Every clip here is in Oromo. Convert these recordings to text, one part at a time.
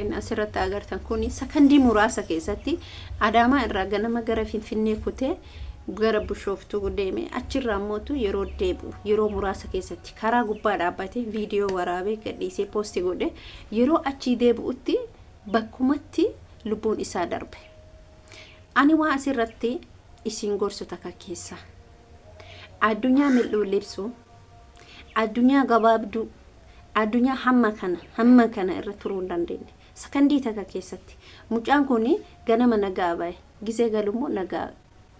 asirratti agartan kuni sakandii muraasa keessatti Adaamaa irraa ganama gara Finfinnee kutee gara Bishooftuu deeme achirraa mootu yeroo deebu yeroo muraasa keessatti karaa gubbaa dhaabbatee viidiyoo waraabee gadhiisee poostii godhe yeroo achi deebi'utti bakkumatti lubbuun isaa darbe. Ani waa asirratti isin gorsu takka keessa addunyaa mil'uu libsu addunyaa gabaabduu addunyaa hamma kana irra turuu hin dandeenye sakandii takka keessatti mucaan kuni ganama nagaa bahe gisee galummoo nagaa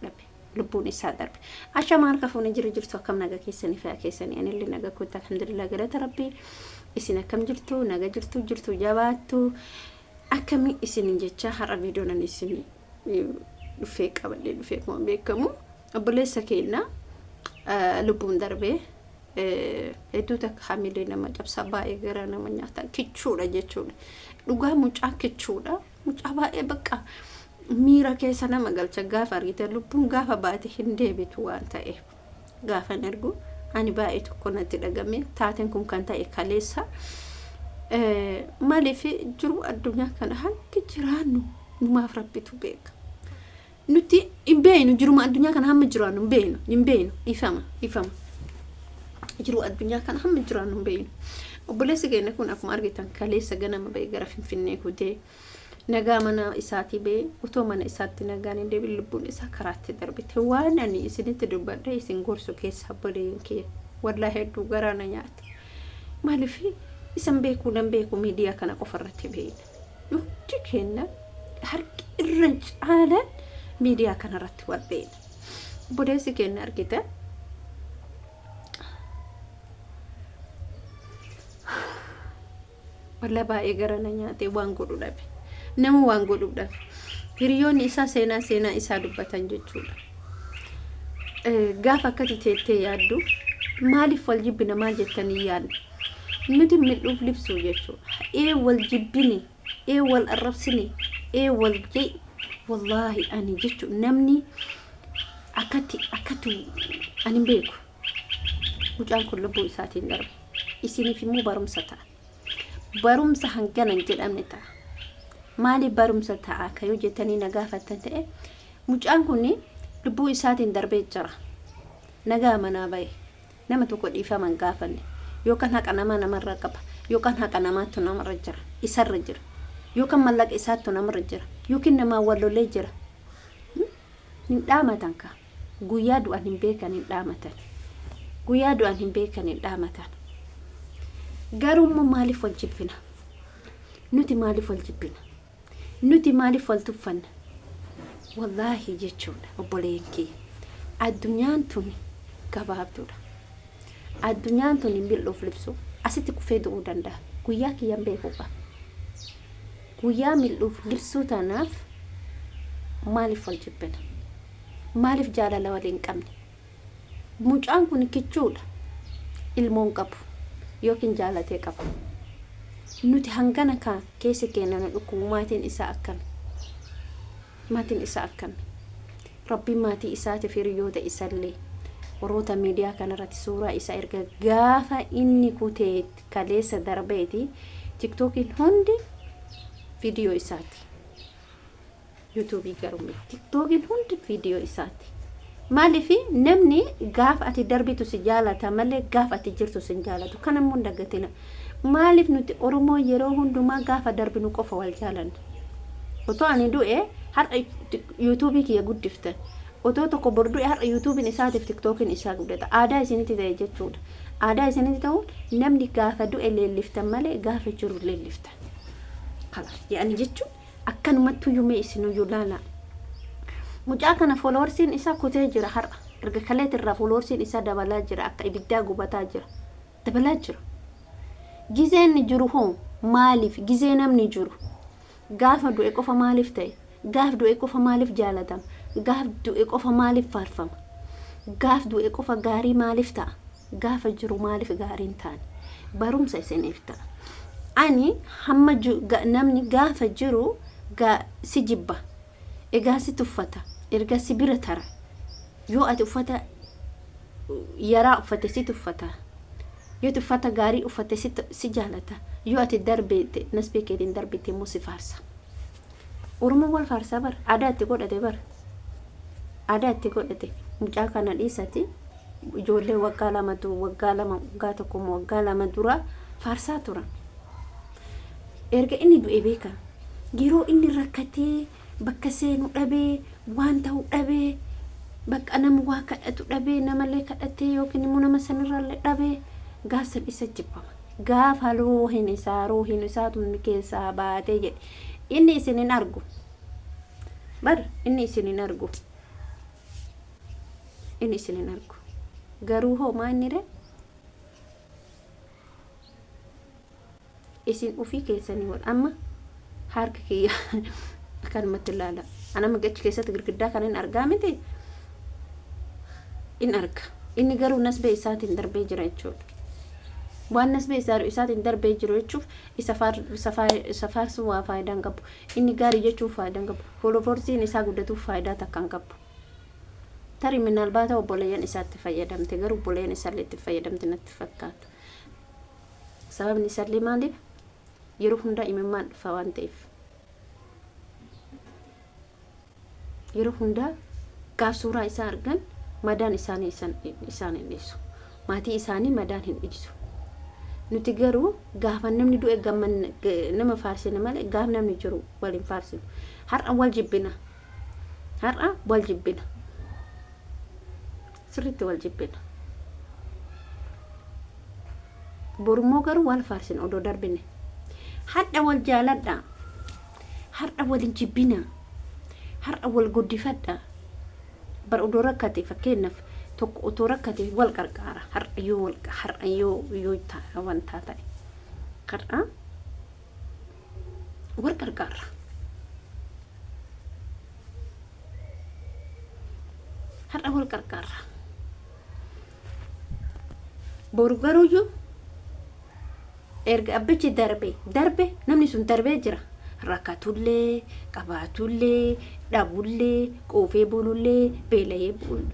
dhabe lubbuun isaa darbe. Ashamaan kafuun jirtu akkam nagaa keessanii fa'aa keessanii anillee nagaa kootta alhamdulillah galata rabbii isin akkam jirtu nagaa jirtu jabaattu akkami isin jecha har'a viidiyoo nan isin dhufee qabadhee dhufee kuma beekamu obolesii keenya lubbuun darbe hedduu takka hamilee nama cabsa baay'ee gara nama nyaata kichuudha jechuudha. Dhugaa mucaa kichuudha mucaa baay'ee bakka miira keessa nama galcha gaafa argite lubbuun gaafa baate hin deebitu waan ta'eef gaafan ergu ani baay'ee tokko natti dhagame taateen kun kan ta'e kaleessa maaliif jiru addunyaa kana hangi jiraannu numaaf rabbitu beeka. Nuti hin beeknu jiruma addunyaa kana hamma jiraannu hin beeknu ifama jiru addunyaa kana hamma jiraannu hin beeknu. Obolesii keenya kun akkuma argitan kaleessa ganama ba'ee gara Finfinnee kutee nagaa mana isaatii ba'ee utoo mana isaatti nagaan hin deebiin lubbuun isaa karaatti darbite. Waan ani isinitti dubbadhe isin gorsu keessa obboleen kee wallaahi hedduu garaa na nyaate. Maaliif isan beekuu nan beeku miidiyaa kana qofarratti beeyna. Nuti keenya harki irra caalan miidiyaa kanarratti wal beeyna. Obolesii keenya argitan walla baay'ee gara na nyaate waan godhu dhabe nama waan godhu dhabe hiriyoonni isaa seenaa isaa dubbatan jechuudha. Gaafa akkati teettee yaaddu maaliif wal jibbina maal jettanii yaaddu nuti midhuuf libsuu jechuudha. Wal jibbini wal arrabsini wal jee wallahi ani jechuudha namni akkatu ani beeku mucaan kun lubbuu isaatiin darbe isiniif immoo barumsa ta'a. Barumsa hanganan jedhamne ta'a. Maali barumsa ta'a kayo jettanii na gaafattan ta'e mucaan kun lubbuu isaatiin darbee jira. Nagaa manaa bahe nama tokko dhiifaman gaafanne yookaan haqa namarra qaba yookaan haqa namaatu namarra jira isarra jira yookaan mallaqa isaatu namarra jira yookiin nama wallolee jira. Hin dhaamatan ka guyyaa du'an hin beekan hin dhaamatan guyyaa du'an hin beekan hin dhaamatan. Garummaa maaliif wal jibbina? Nuti maaliif wal jibbina? Nuti maaliif wal tuffanna? Wallahi jechuudha obboleen kee addunyaan tuni gabaabduudha. Addunyaan tuni mil'uuf libsu asitti kufee du'uu danda'a. Guyyaa kiyyaan beekuu qaba. Guyyaa mil'uuf libsuu tanaaf maaliif wal jibbina? Maaliif jaalala waliin qabne? Mucaan kun kichuudha ilmoon qabu. Yookiin jaalatee qaba. Nuti hangana kan keessa keenya na dhukkubu maatiin isaa akkami? Maatiin isaa akkami? Rabbiin maatii isaatiif hiriyoota isallee warroota miidiyaa kanarratti suuraa isaa erga gaafa inni kutee kaleessa darbeeti TikTokiin hundi viidiyoo isaati. YouTubeii garuu TikTokiin hundi viidiyoo isaati. Maaliif namni gaaf ati darbitu si jaalata malee gaaf ati jirtu si jaalatu kana immoo dagatina. Maaliif nuti Oromoo yeroo hundumaa gaafa darbinu qofa wal jaalanna? Otoo ani du'e har'a YouTubeii kiyya guddiftan otoo tokko bordu'e har'a YouTubein isaatiif TikTokiin isaa guddata. Aadaa isinitti ta'e jechuudha. Aadaa isinitti ta'u namni gaafa du'e leelliftan malee gaafa jiru leelliftan. Kalaaf yaani jechuun akkanumatti yuumee isinuu laala. Mucaa kana followersiin isaa kutee jira har'a. Erga kaleet irraa followersiin isaa dabalaa jira akka ibiddaa gubataa jira. Dabalaa jira. Gizeen jiru hoo maaliif gizee namni jiru? Gaafa du'e qofa maaliif ta'e? Gaaf du'e qofa maaliif jaalatama? Gaaf du'e qofa maaliif faarfama? Gaaf du'e qofa gaarii maaliif ta'a? Gaafa jiru maaliif gaariin ta'an? Barumsa isiniif ta'a. Ani hamma namni gaafa jiru si jibba. Egaa si tuffata. Erga si bira tara. Yoo ati uffata yaraa uffate si tuffata. yoo uffata gaarii uffatte si jaalata yoo ati darbeete nasbee keetiin darbeete immoo si faarsa. Oromoo wal faarsaa bar aadaa itti godhate bar aadaa itti godhate mucaa kana dhiisati ijoollee waggaa lama waggaa tokko waggaa lama dura faarsaa turan. Erga inni du'e beeka yeroo inni rakkatee bakka seenu dhabee waan ta'u dhabee bakka nama waa kadhatu dhabee namallee kadhatee yookiin immoo nama sanirraallee dhabee gaasan isa jibbama. Gaafa ruuhin isaa tun keessaa baatee jedhe inni isin hin argu bar inni isin hin argu garuu hoo maannire isin ufii keessanii wal amma harka kiyya akkanumatti ilaala ana magachi keessatti girgiddaa kan hin argaa miti in arga inni garuu nasbee isaatiin darbee jira jechuudha. Waan nasbee isaatiin darbee jiru jechuuf isa faarsu waa faayidaan qabu inni gaarii jechuuf faayidaan qabu foolofoorsiin isaa guddatuuf faayidaa takkaan qabu. Tarii minnaal baata obboleeyyan isaatti fayyadamte garuu obboleeyyan isaallee itti fayyadamte natti fakkaata. Sababni isaallee maaliif yeroo hundaa imimmaan dhufa waan ta'eef yeroo hundaa gaaf suuraa isaa argan madaan isaanii isaan hin dhiisu maatii isaanii madaan hin dhiisu. Nuti garuu gaafa namni du'e gamman nama faarsina malee gaaf namni jiru waliin faarsinu. Har'a wal jibbina sirriitti wal jibbina. Borummoo garuu wal faarsina odoo darbine. Har'a wal jaaladha har'a waliin jibbina har'a wal guddifadha. Bar odoo rakkate fakkeenyaaf tokko otoo rakkate wal qarqaara har'a yoo ta'a wanta ta'e har'a wal qarqaara. Har'a wal qarqaara. Boru garuuyyuu erga abbichi darbe namni sun darbee jira. Rakkatullee qabaatullee dhabullee qoofee bulullee beela'ee bulu